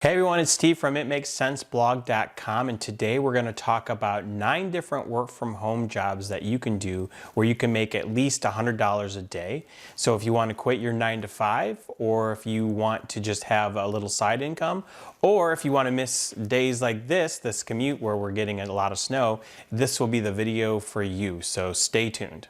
Hey everyone, it's Steve from itmakessenseblog.com, and today we're going to talk about 9 different work from home jobs that you can do where you can make at least $100 a day. So if you want to quit your 9 to 5, or if you want to just have a little side income, or if you want to miss days like this commute where we're getting a lot of snow, this will be the video for you. So stay tuned.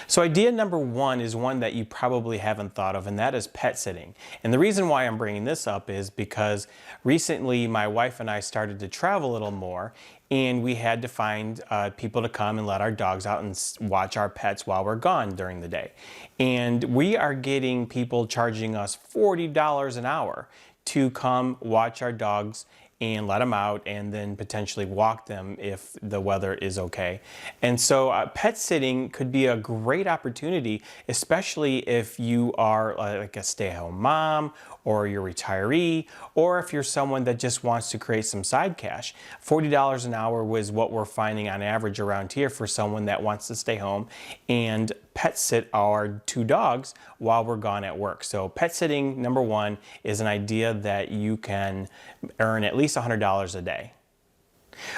So idea number 1 is one that you probably haven't thought of, and that is pet sitting. And the reason why I'm bringing this up is because recently my wife and I started to travel a little more, and we had to find people to come and let our dogs out and watch our pets while we're gone during the day. And we are getting people charging us $40 an hour to come watch our dogs and let them out and then potentially walk them if the weather is okay. And so pet sitting could be a great opportunity, especially if you are like a stay-at-home mom, or you're a retiree, or if you're someone that just wants to create some side cash. $40 an hour was what we're finding on average around here for someone that wants to stay home and pet sit our 2 dogs while we're gone at work. So pet sitting, number 1, is an idea that you can earn at least $100 a day.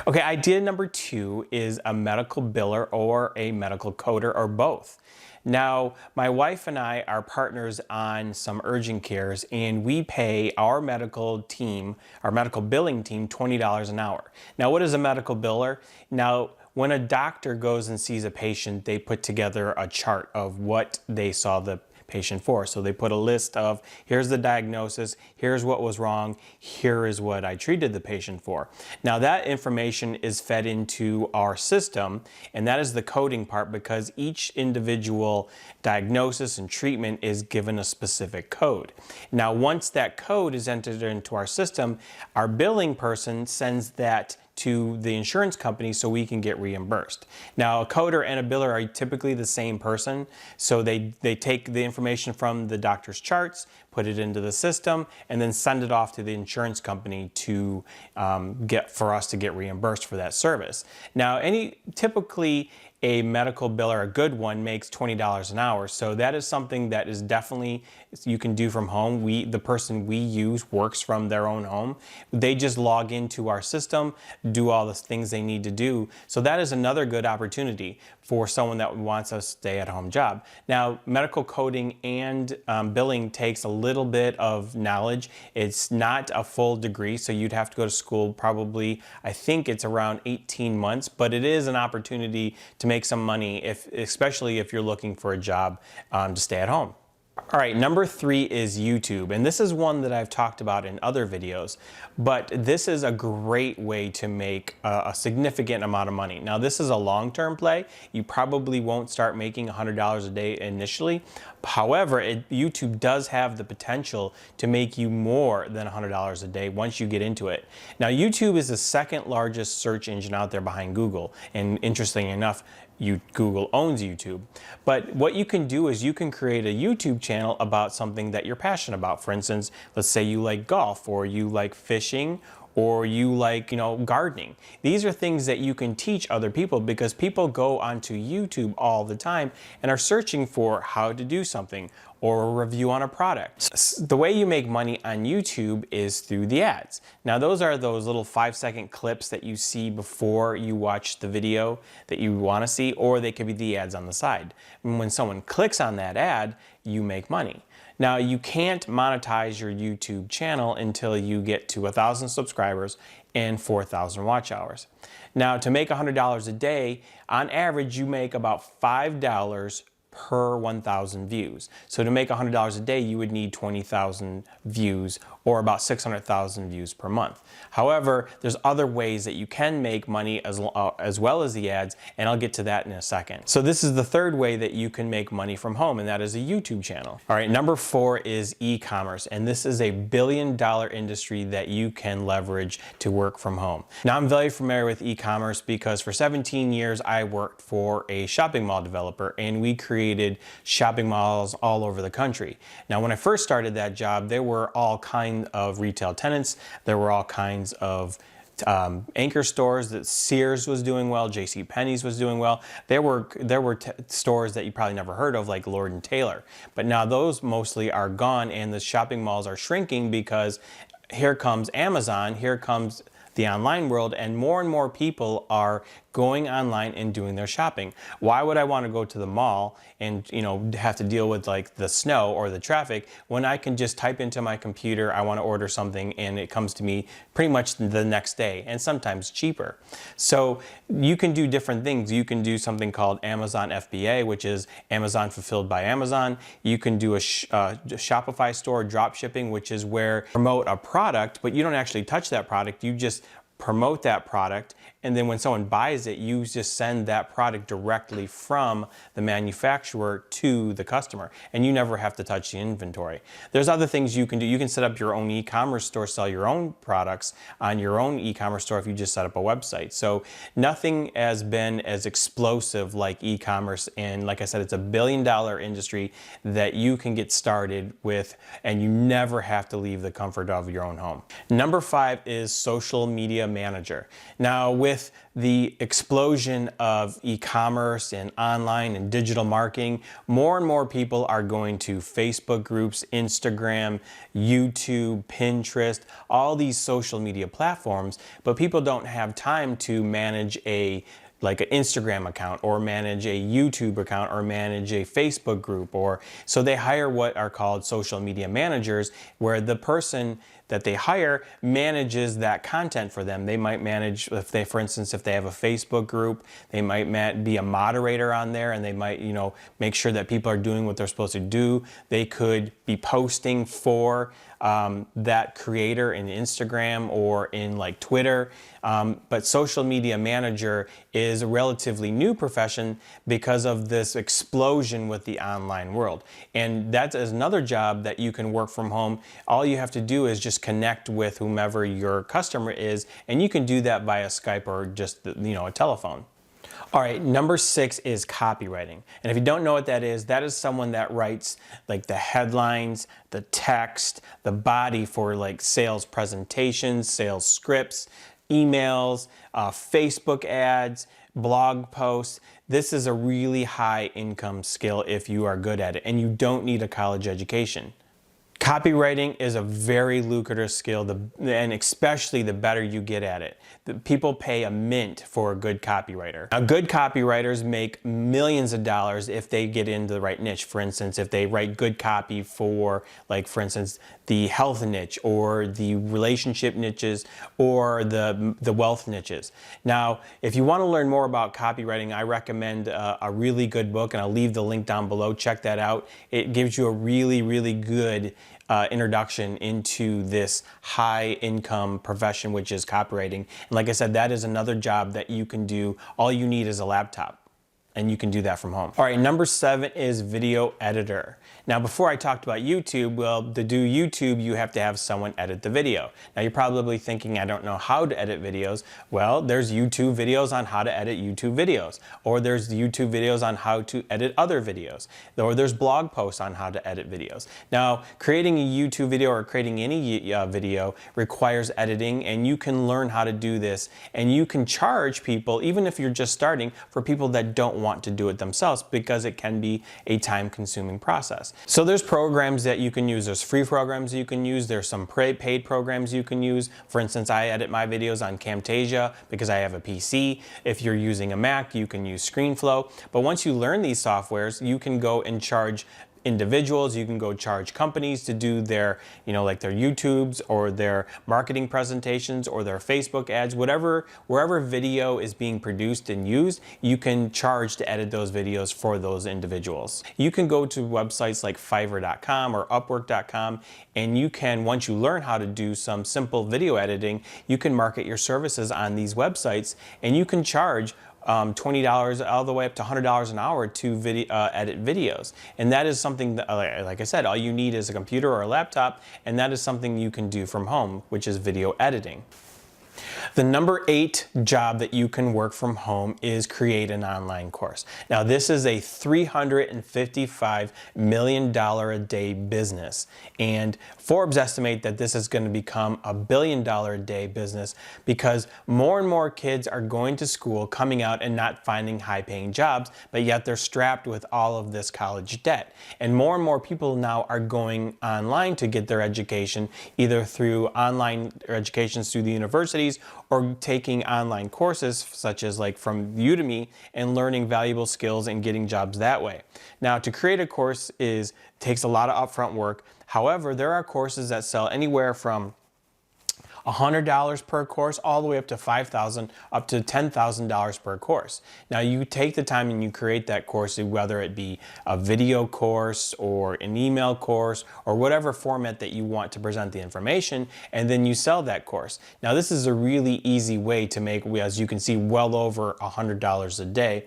Okay, idea number 2 is a medical biller or a medical coder, or both. Now, my wife and I are partners on some urgent cares, and we pay our medical billing team $20 an hour. Now, what is a medical biller? Now, when a doctor goes and sees a patient, they put together a chart of what they saw the patient for. So they put a list of, here's the diagnosis, here's what was wrong, here is what I treated the patient for. Now that information is fed into our system, and that is the coding part, because each individual diagnosis and treatment is given a specific code. Now once that code is entered into our system, our billing person sends that to the insurance company so we can get reimbursed. Now a coder and a biller are typically the same person, so they take the information from the doctor's charts, put it into the system, and then send it off to the insurance company to for us to get reimbursed for that service. Now typically a medical biller, a good one, makes $20 an hour. So that is something that is definitely you can do from home. The person we use works from their own home. They just log into our system, do all the things they need to do. So that is another good opportunity for someone that wants a stay-at-home job. Now, medical coding and billing takes a little bit of knowledge. It's not a full degree, so you'd have to go to school probably, I think it's around 18 months, but it is an opportunity to make some money, especially if you're looking for a job to stay at home. All right, number 3 is YouTube, and this is one that I've talked about in other videos, but this is a great way to make a significant amount of money. Now this is a long-term play. You probably won't start making $100 a day initially. However, YouTube does have the potential to make you more than $100 a day once you get into it. Now YouTube is the 2nd largest search engine out there behind Google, and interestingly enough, Google owns YouTube. But what you can do is you can create a YouTube channel about something that you're passionate about. For instance, let's say you like golf, or you like fishing, or you like, gardening. These are things that you can teach other people, because people go onto YouTube all the time and are searching for how to do something or a review on a product. The way you make money on YouTube is through the ads. Now those are those little 5-second clips that you see before you watch the video that you want to see, or they could be the ads on the side. And when someone clicks on that ad, you make money. Now you can't monetize your YouTube channel until you get to 1,000 subscribers and 4,000 watch hours. Now to make $100 a day, on average you make about $5 per 1,000 views. So to make $100 a day, you would need 20,000 views, or about 600,000 views per month. However, there's other ways that you can make money as well as the ads, and I'll get to that in a second. So this is the 3rd way that you can make money from home, and that is a YouTube channel. All right, number 4 is e-commerce, and this is a billion-dollar industry that you can leverage to work from home. Now I'm very familiar with e-commerce because for 17 years I worked for a shopping mall developer, and we created shopping malls all over the country. Now when I first started that job, there were all kinds of retail tenants. There were all kinds of anchor stores. That Sears was doing well, J.C. Penney's was doing well. There were stores that you probably never heard of, like Lord and Taylor. But now those mostly are gone, and the shopping malls are shrinking because here comes Amazon, here comes the online world, and more people are going online and doing their shopping. Why would I want to go to the mall and have to deal with like the snow or the traffic when I can just type into my computer I want to order something and it comes to me pretty much the next day, and sometimes cheaper. So you can do different things. You can do something called Amazon FBA, which is Amazon fulfilled by Amazon. You can do a Shopify store drop shipping, which is where you promote a product, but you don't actually touch that product. You just promote that product, and then when someone buys it, you just send that product directly from the manufacturer to the customer, and you never have to touch the inventory. There's other things you can do. You can set up your own e-commerce store, sell your own products on your own e-commerce store if you just set up a website. So nothing has been as explosive like e-commerce, and like I said, it's $1 billion industry that you can get started with, and you never have to leave the comfort of your own home. Number 5 is social media manager. Now, with the explosion of e-commerce and online and digital marketing, more and more people are going to Facebook groups, Instagram, YouTube, Pinterest, all these social media platforms, but people don't have time to manage like an Instagram account, or manage a YouTube account, or manage a Facebook group, so they hire what are called social media managers, where the person that they hire manages that content for them. They might manage, for instance, if they have a Facebook group, they might be a moderator on there, and they might, make sure that people are doing what they're supposed to do. They could be posting for that creator in Instagram or in like Twitter. But social media manager is a relatively new profession because of this explosion with the online world. And that is another job that you can work from home. All you have to do is just connect with whomever your customer is, and you can do that via Skype or just a telephone. All right, number 6 is copywriting. And if you don't know what that is someone that writes like the headlines, the text, the body for like sales presentations, sales scripts, emails, Facebook ads, blog posts. This is a really high income skill if you are good at it, and you don't need a college education. Copywriting is a very lucrative skill, and especially the better you get at it. People pay a mint for a good copywriter. Now, good copywriters make millions of dollars if they get into the right niche. For instance, if they write good copy for, like, for instance, the health niche, or the relationship niches, or the wealth niches. Now, if you want to learn more about copywriting, I recommend a really good book, and I'll leave the link down below. Check that out. It gives you a really good introduction into this high income profession, which is copywriting. And like I said, that is another job that you can do. All you need is a laptop, and you can do that from home. All right, number 7 is video editor. Now, before I talked about YouTube, well, to do YouTube, you have to have someone edit the video. Now, you're probably thinking, I don't know how to edit videos. Well, there's YouTube videos on how to edit YouTube videos, or there's YouTube videos on how to edit other videos, or there's blog posts on how to edit videos. Now, creating a YouTube video or creating any video requires editing, and you can learn how to do this, and you can charge people, even if you're just starting, for people that don't want to do it themselves, because it can be a time-consuming process. So there's programs that you can use. There's free programs you can use. There's some paid programs you can use. For instance, I edit my videos on Camtasia because I have a PC. If you're using a Mac, you can use ScreenFlow. But once you learn these softwares, you can go and charge individuals, you can go charge companies to do their, like their YouTubes or their marketing presentations or their Facebook ads, wherever video is being produced and used, you can charge to edit those videos for those individuals. You can go to websites like Fiverr.com or Upwork.com, and you can, once you learn how to do some simple video editing, you can market your services on these websites, and you can charge $20 all the way up to $100 an hour to edit videos. And that is something that, like I said, all you need is a computer or a laptop, and that is something you can do from home, which is video editing. The number 8 job that you can work from home is create an online course. Now this is a $355 million a day business, and Forbes estimate that this is going to become a $1 billion a day business because more and more kids are going to school, coming out and not finding high paying jobs, but yet they're strapped with all of this college debt. And more people now are going online to get their education, either through online educations through the universities or taking online courses such as like from Udemy and learning valuable skills and getting jobs that way. Now, to create a course takes a lot of upfront work. However, there are courses that sell anywhere from $100 per course all the way up to $5,000 up to $10,000 per course. Now you take the time and you create that course, whether it be a video course or an email course or whatever format that you want to present the information, and then you sell that course. Now this is a really easy way to make, as you can see, well over $100 a day.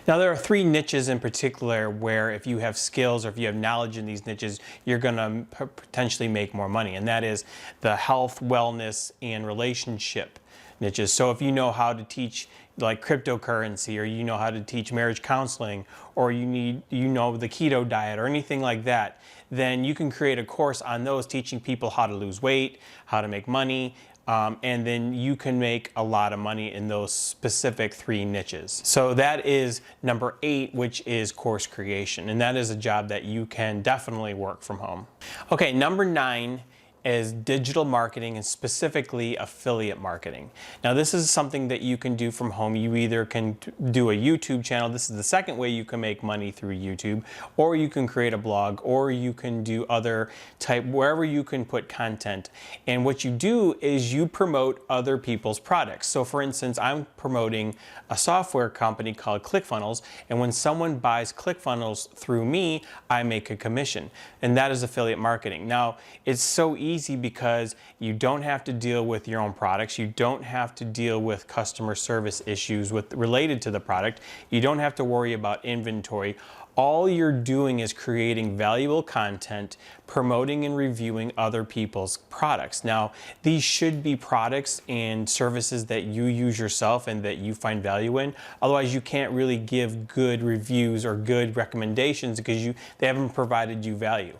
Now there are 3 niches in particular where if you have skills or if you have knowledge in these niches, you're going to potentially make more money, and that is the health, wellness, and relationship niches. So if you know how to teach like cryptocurrency, or you know how to teach marriage counseling, or you know the keto diet or anything like that, then you can create a course on those, teaching people how to lose weight, how to make money, and then you can make a lot of money in those specific 3 niches. So that is number 8, which is course creation, and that is a job that you can definitely work from home. Okay, number 9 is digital marketing, and specifically affiliate marketing. Now this is something that you can do from home. You either can do a YouTube channel. This is the second way you can make money through YouTube, or you can create a blog, or you can do other type, wherever you can put content. And what you do is you promote other people's products. So for instance, I'm promoting a software company called ClickFunnels, and when someone buys ClickFunnels through me, I make a commission, and that is affiliate marketing. Now it's so easy because you don't have to deal with your own products. You don't have to deal with customer service issues related to the product. You don't have to worry about inventory. All you're doing is creating valuable content, promoting and reviewing other people's products. Now, these should be products and services that you use yourself and that you find value in. Otherwise, you can't really give good reviews or good recommendations because they haven't provided you value.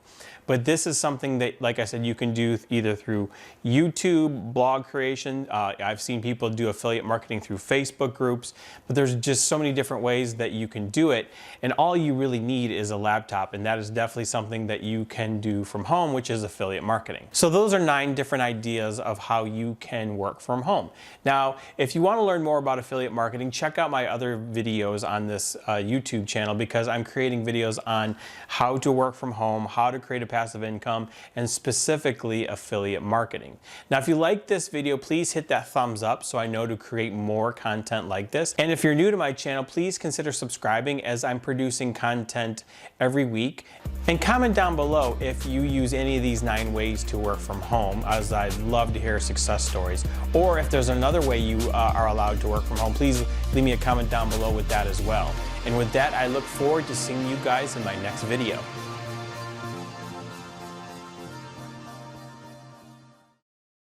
But this is something that, like I said, you can do either through YouTube, blog creation. I've seen people do affiliate marketing through Facebook groups, but there's just so many different ways that you can do it. And all you really need is a laptop, and that is definitely something that you can do from home, which is affiliate marketing. So those are 9 different ideas of how you can work from home. Now, if you want to learn more about affiliate marketing, check out my other videos on this YouTube channel, because I'm creating videos on how to work from home, how to create a passive income, and specifically affiliate marketing. Now, if you like this video, please hit that thumbs up so I know to create more content like this. And if you're new to my channel, please consider subscribing, as I'm producing content every week. And comment down below if you use any of these 9 ways to work from home, as I'd love to hear success stories. Or if there's another way you are allowed to work from home, please leave me a comment down below with that as well. And with that, I look forward to seeing you guys in my next video.